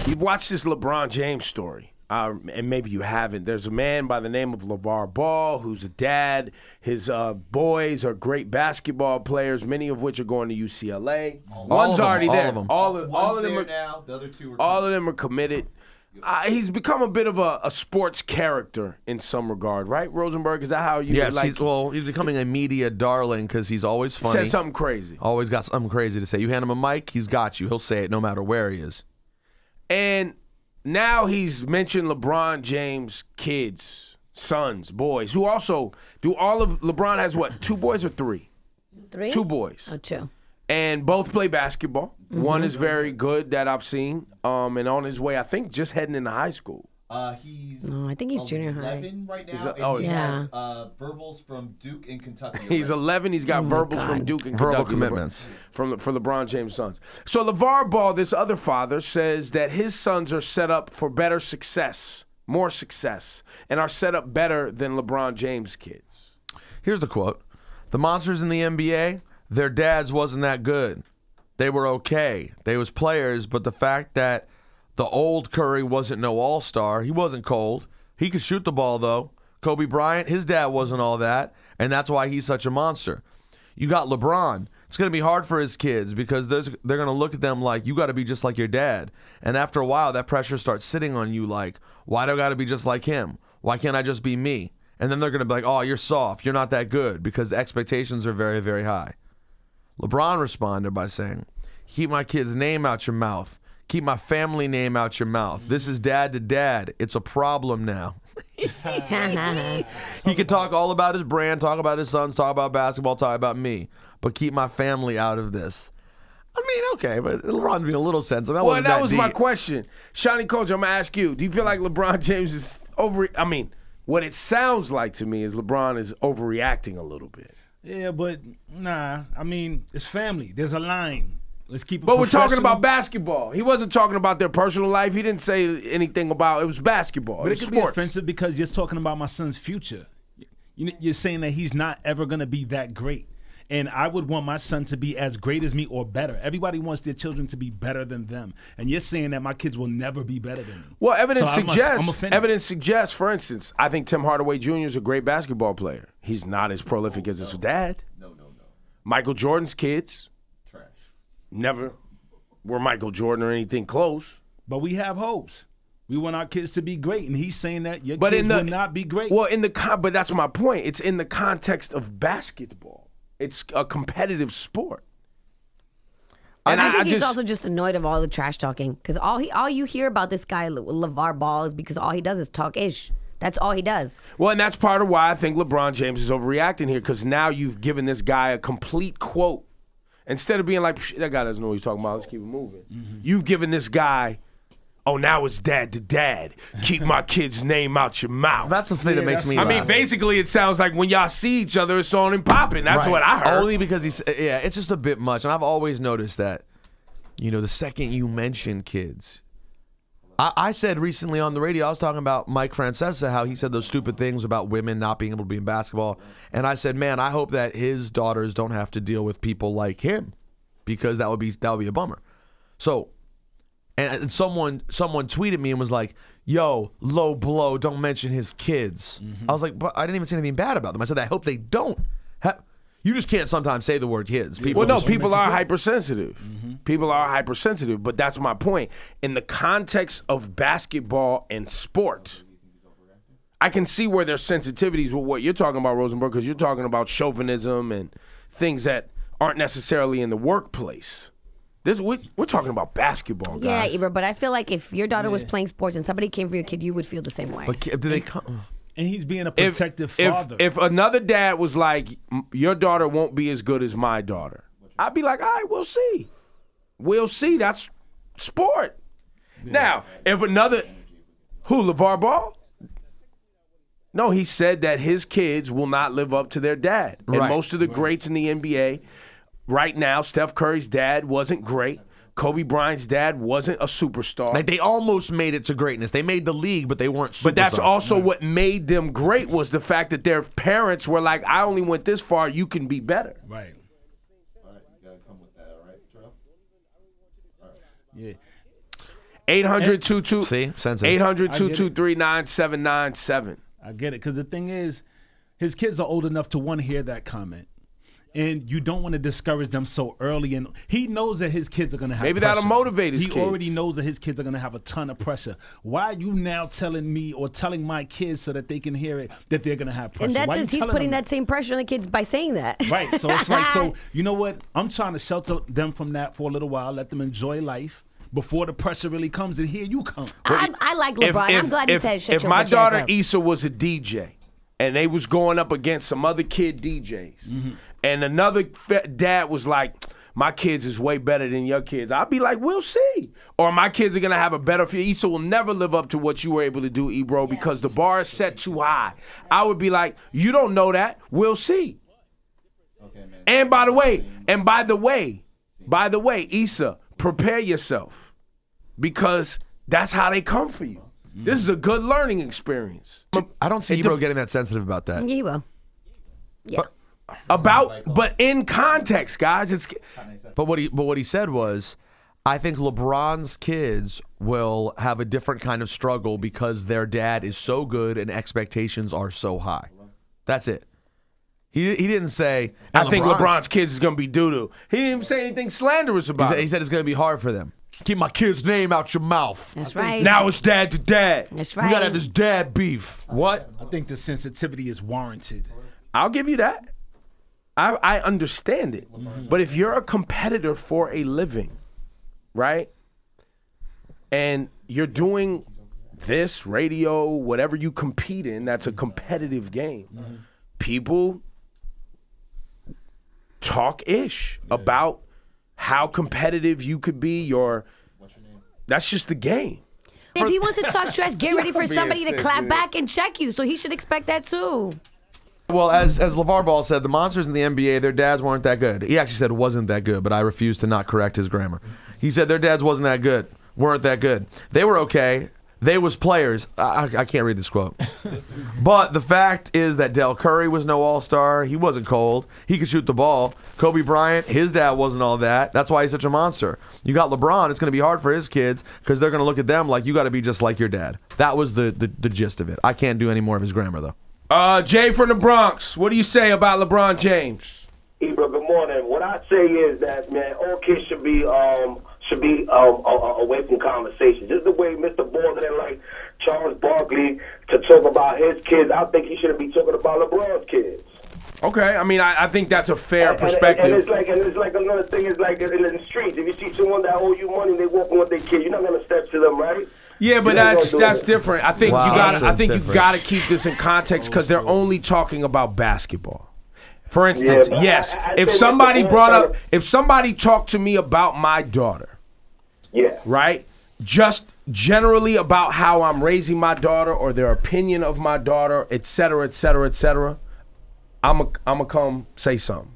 You've watched this LeBron James story, and maybe you haven't. There's a man by the name of Lavar Ball who's a dad. His boys are great basketball players, many of which are going to UCLA. One's already there. All of them are now. The other two are all of them are committed. He's become a bit of a sports character in some regard, right, Rosenberg? Is that how you? Yes, like? He's becoming a media darling because he's always funny. Says something crazy. Always got something crazy to say. You hand him a mic, he's got you. He'll say it no matter where he is. And now he's mentioned LeBron James' kids, sons, boys, who also do all of LeBron has what, 2 boys or 3? 3? 2 boys. Oh, 2. And both play basketball. One is very good that I've seen, and on his way, I think, just heading into high school. He's I think he's junior high. 11 right now. He has verbals from Duke and Kentucky. He's 11. He's got verbals from Duke and Kentucky. Verbal commitments. For LeBron James' sons. So LeVar Ball, this other father, says that his sons are set up for better success, more success, and are set up better than LeBron James' kids. Here's the quote. The monsters in the NBA, their dads wasn't that good. They were okay. They was players, but the fact that the old Curry wasn't no all-star. He wasn't cold. He could shoot the ball, though. Kobe Bryant, his dad wasn't all that, and that's why he's such a monster. You got LeBron. It's going to be hard for his kids because they're going to look at them like, you got to be just like your dad. And after a while, that pressure starts sitting on you like, why do I got to be just like him? Why can't I just be me? And then they're going to be like, oh, you're soft. You're not that good because the expectations are very, very high. LeBron responded by saying, keep my kid's name out your mouth. Keep my family name out your mouth. This is dad to dad. It's a problem now. He could talk all about his brand, talk about his sons, talk about basketball, talk about me, but keep my family out of this. I mean, okay, but LeBron's being a little sensitive. Well, that was my question. Shawnee Coach, I'm going to ask you, do you feel like LeBron James is I mean, what it sounds like to me is LeBron is overreacting a little bit. Yeah, but nah, I mean, it's family. There's a line. Let's keep it But we're talking about basketball. He wasn't talking about their personal life. He didn't say anything about it was basketball. But it could be sports. offensive because you're talking about my son's future. You're saying that he's not ever going to be that great. And I would want my son to be as great as me or better. Everybody wants their children to be better than them. And you're saying that my kids will never be better than me. Well, evidence suggests, for instance, I think Tim Hardaway Jr. is a great basketball player. He's not as prolific as his dad. No. Michael Jordan's kids never were Michael Jordan or anything close. But we have hopes. We want our kids to be great, and he's saying that your kids will not be great. Well, but that's my point. It's in the context of basketball. It's a competitive sport. And I think he's also just annoyed of all the trash talking because all you hear about this guy LeVar Ball is because all he does is talk ish. That's all he does. Well, and that's part of why I think LeBron James is overreacting here because now you've given this guy a complete quote. Instead of being like, that guy doesn't know what he's talking about, let's keep it moving. You've given this guy, oh, now it's dad to dad. Keep my kid's name out your mouth. That's the thing that makes me laugh. I mean, basically, it sounds like when y'all see each other, it's on and popping. That's what I heard. Only because it's just a bit much. And I've always noticed that, the second you mention kids, I said recently on the radio, I was talking about Mike Francesa, how he said those stupid things about women not being able to be in basketball. And I said, man, I hope that his daughters don't have to deal with people like him because that would be a bummer. So, and someone tweeted me and was like, yo, low blow, don't mention his kids. I was like, but I didn't even say anything bad about them. I said, I hope they don't. You just can't sometimes say the word kids. People are hypersensitive. People are hypersensitive, but that's my point. In the context of basketball and sport, I can see where there's sensitivities with what you're talking about, Rosenberg, because you're talking about chauvinism and things that aren't necessarily in the workplace. We're talking about basketball, guys. Yeah, Ibra, but I feel like if your daughter was playing sports and somebody came for your kid, you would feel the same way. But do they come? And he's being a protective father. If another dad was like, your daughter won't be as good as my daughter, I'd be like, all right, we'll see. We'll see. That's sport. Yeah. Now, if LeVar Ball? No, he said that his kids will not live up to their dad. And most of the greats in the NBA right now, Steph Curry's dad wasn't great. Kobe Bryant's dad wasn't a superstar. Like they almost made it to greatness. They made the league, but they weren't superstars. But that's also what made them great was the fact that their parents were like, I only went this far, you can be better. Right. All right, you got to come with that, all Yeah. 800-223-9797. I get it, because the thing is, his kids are old enough to want to hear that comment. And you don't want to discourage them so early. And he knows that his kids are going to have Maybe pressure. that'll motivate his kids. He already knows that his kids are going to have a ton of pressure. Why are you now telling me or telling my kids so that they can hear it that they're going to have pressure? And that's just, he's putting that same pressure on the kids by saying that. Right. So it's like, so you know what? I'm trying to shelter them from that for a little while, let them enjoy life before the pressure really comes, and here you come. I like LeBron. I'm glad he said shut If your my bitch daughter ass up. Issa was a DJ and they was going up against some other kid DJs, and another dad was like, my kids is way better than your kids, I'd be like, we'll see. Or my kids are going to have a better future. Issa will never live up to what you were able to do, Ebro, because the bar is set too high. I would be like, you don't know that. We'll see. Okay, man. And by the way, Issa, prepare yourself, because that's how they come for you. This is a good learning experience. I don't see Ebro getting that sensitive about that. Yeah, he will. Yeah. But in context, guys, it's. But what he said was, I think LeBron's kids will have a different kind of struggle because their dad is so good and expectations are so high. That's it. He didn't say. I think LeBron's kids is gonna be doo-doo. He didn't even say anything slanderous about it. He said it's gonna be hard for them. Keep my kid's name out your mouth. That's right. Now it's dad to dad. That's right. We gotta have this dad beef. What? I think the sensitivity is warranted. I'll give you that. I understand it. But if you're a competitor for a living, right, and you're doing this, radio, whatever you compete in, that's a competitive game, people talk-ish about how competitive you could be. That's just the game. If he wants to talk trash, get ready for somebody to clap back and check you. So he should expect that too. Well, as LeVar Ball said, the monsters in the NBA, their dads weren't that good. He actually said wasn't that good, but I refuse to not correct his grammar. He said their dads wasn't that good, weren't that good. They were okay. They was players. I can't read this quote. But the fact is that Del Curry was no all-star. He wasn't cold. He could shoot the ball. Kobe Bryant, his dad wasn't all that. That's why he's such a monster. You got LeBron. It's going to be hard for his kids because they're going to look at them like you got to be just like your dad. That was the gist of it. I can't do any more of his grammar, though. Jay from the Bronx, what do you say about LeBron James? Ebro, good morning. What I say is that, man, all kids should be away from conversation. Just the way Mr. Ball didn't like Charles Barkley to talk about his kids, I think he shouldn't be talking about LeBron's kids. Okay, I mean, I think that's a fair perspective. And it's like another thing is like in the streets. If you see someone that owe you money, they walking with their kids, you're not gonna step to them, right? Yeah, but that's different. I think you gotta keep this in context because they're only talking about basketball. For instance, yes, if somebody talked to me about my daughter, right, just generally about how I'm raising my daughter or their opinion of my daughter, et cetera, I'm a come say something.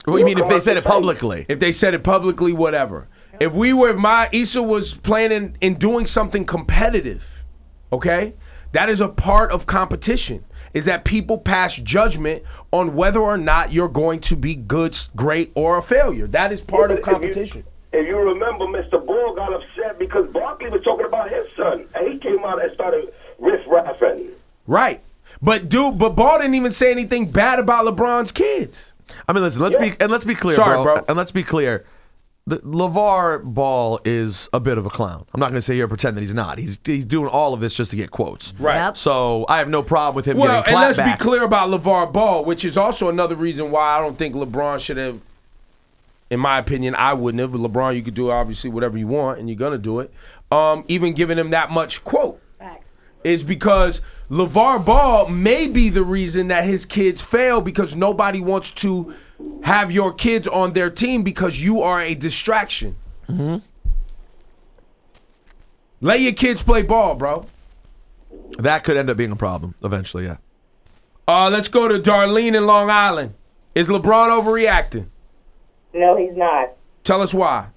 What do you mean if they said it publicly? If they said it publicly, whatever. If my Issa was planning in doing something competitive, okay, that is a part of competition. Is that people pass judgment on whether or not you're going to be good, great, or a failure. That is part of competition. If you remember, Mr. Ball got upset because Barkley was talking about his son, and he came out and started riff-raffing. Right. But Ball didn't even say anything bad about LeBron's kids. I mean, listen, let's be clear, bro. And let's be clear. LeVar Ball is a bit of a clown. I'm not going to sit here and pretend that he's not. He's doing all of this just to get quotes. Right. Yep. So I have no problem with him getting clapped back. And let's be clear about LeVar Ball, which is also another reason why I don't think LeBron should have, in my opinion, I wouldn't have. But LeBron, you could do obviously whatever you want, and you're going to do it. Even giving him that much quote. Facts. Is because LeVar Ball may be the reason that his kids fail because nobody wants to have your kids on their team because you are a distraction. Let your kids play ball, bro. That could end up being a problem eventually, yeah. Let's go to Darlene in Long Island. Is LeBron overreacting? No, he's not. Tell us why.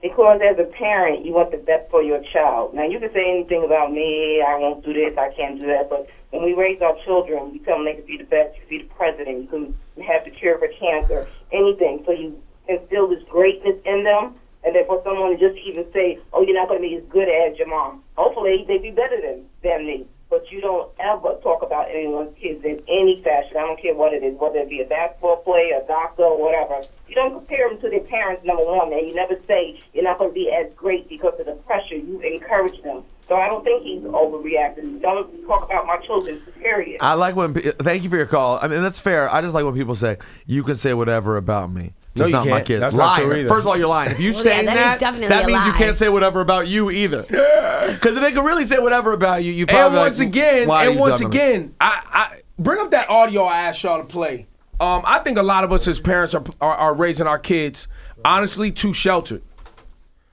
Because as a parent, you want the best for your child. Now, you can say anything about me, I won't do this, I can't do that, but when we raise our children, we tell them they can be the best, you can be the president, you can have the cure for cancer, anything. So you instill this greatness in them And then for someone to just even say, oh, you're not going to be as good as your mom. Hopefully, they be better than me. But you don't ever talk about anyone's kids in any fashion. I don't care what it is, whether it be a basketball player, a doctor, or whatever. You don't compare them to their parents, number one, and you never say you're not going to be as great because of the pressure. You encourage them. So I don't think he's overreacting. Don't talk about my children, period. I like when, thank you for your call. I mean, that's fair. I just like when people say, you can say whatever about me. Just no, not you my can't. kid. That's not true either. First of all, you're lying. If you saying that that means you can't say whatever about you either. Because if they could really say whatever about you, you probably and once again, I bring up that audio I asked y'all to play. I think a lot of us as parents are raising our kids honestly too sheltered.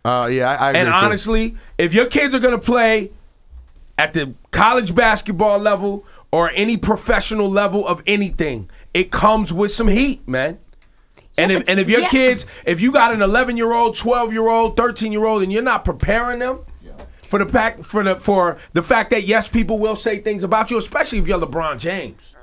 Yeah, I agree. And honestly, if your kids are gonna play at the college basketball level or any professional level of anything, it comes with some heat, man. And if your kids, if you got an 11-year-old, 12-year-old, 13-year-old, and you're not preparing them for the fact that yes, people will say things about you, especially if you're LeBron James.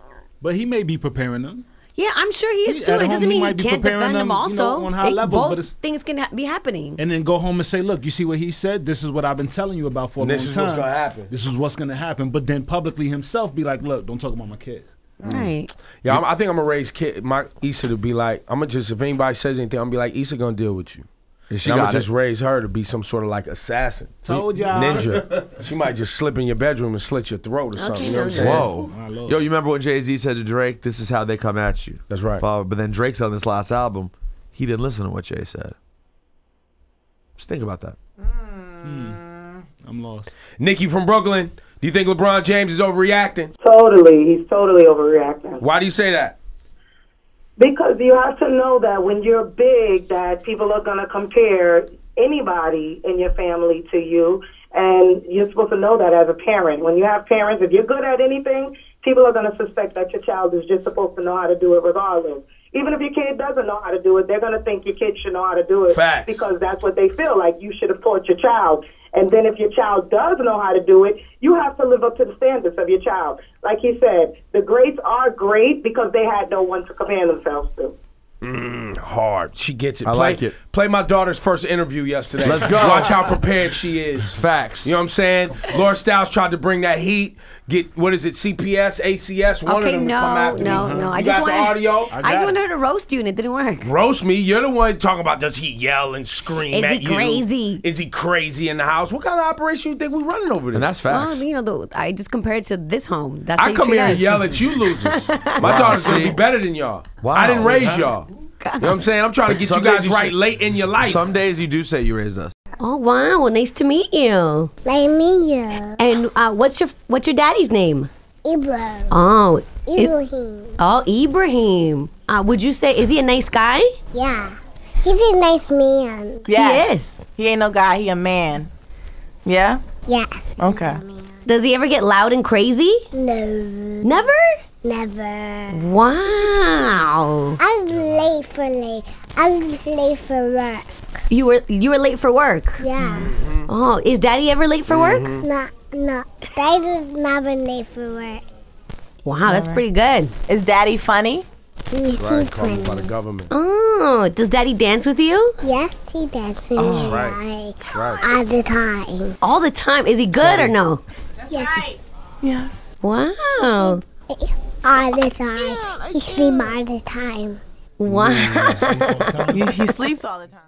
But he may be preparing them. Yeah, I'm sure he is too. It doesn't mean he can't defend them also. On high levels, both things can be happening. And then go home and say, look, you see what he said? This is what I've been telling you about for a long time. This is what's going to happen. This is what's going to happen. But then publicly himself be like, look, don't talk about my kids. Right. Yeah, I think I'm going to raise my Issa to be like, I'm going to just, if anybody says anything, I'm going to be like, Issa going to deal with you. And I'm going to just raise her to be some sort of like assassin. Told y'all. Ninja. She might just slip in your bedroom and slit your throat or something. You know what I'm saying? Whoa. Yo, you remember when Jay-Z said to Drake, this is how they come at you. That's right. But then Drake's on this last album, he didn't listen to what Jay said. Just think about that. I'm lost. Nikki from Brooklyn, do you think LeBron James is overreacting? Totally. He's totally overreacting. Why do you say that? Because you have to know that when you're big, that people are going to compare anybody in your family to you, and you're supposed to know that as a parent. When you have parents, if you're good at anything, people are going to suspect that your child is just supposed to know how to do it regardless. Even if your kid doesn't know how to do it, they're going to think your kid should know how to do it. Facts. Because that's what they feel like you should have taught your child. And then if your child does know how to do it, you have to live up to the standards of your child. Like he said, the greats are great because they had no one to compare themselves to. Hard. She gets it. I like it. Play my daughter's first interview yesterday. Let's go. Watch how prepared she is. Facts. You know what I'm saying? Laura Stiles tried to bring that heat. Get, what is it, CPS, ACS, one of them to come after me. No. I just got the audio? I just wanted her to roast you and it didn't work. Roast me? You're the one talking about does he yell and scream at you? Is he crazy? Is he crazy in the house? What kind of operation you think we running over there? And that's facts. Well, you know, I just compared it to this home. That's how I you come treat here and us. yell at you losers. My daughter's going to be better than y'all. Wow. I didn't raise y'all. You know what I'm saying? I'm trying to get you guys right late in your life. Some days you do say you raised us. Oh wow! Well, nice to meet you. Nice to meet you. And what's your daddy's name? Ibrahim. Oh, Ibrahim. Ibrahim. Would you say is he a nice guy? Yeah. He's a nice man. Yes. He is. He ain't no guy. He a man. Yeah. Yes. Okay. Does he ever get loud and crazy? No. Never. Never. Wow. I was late for work. You were late for work. Yes. Oh, is Daddy ever late for work? No. Daddy was never late for work. Wow, that's pretty good. Is Daddy funny? He's Called by the government. Oh, does Daddy dance with you? Yes, he dances with me right. all the time. All the time. Is he good or no? Yes. Yes. Wow. All the time. He sleeps all the time. Wow. He sleeps all the time.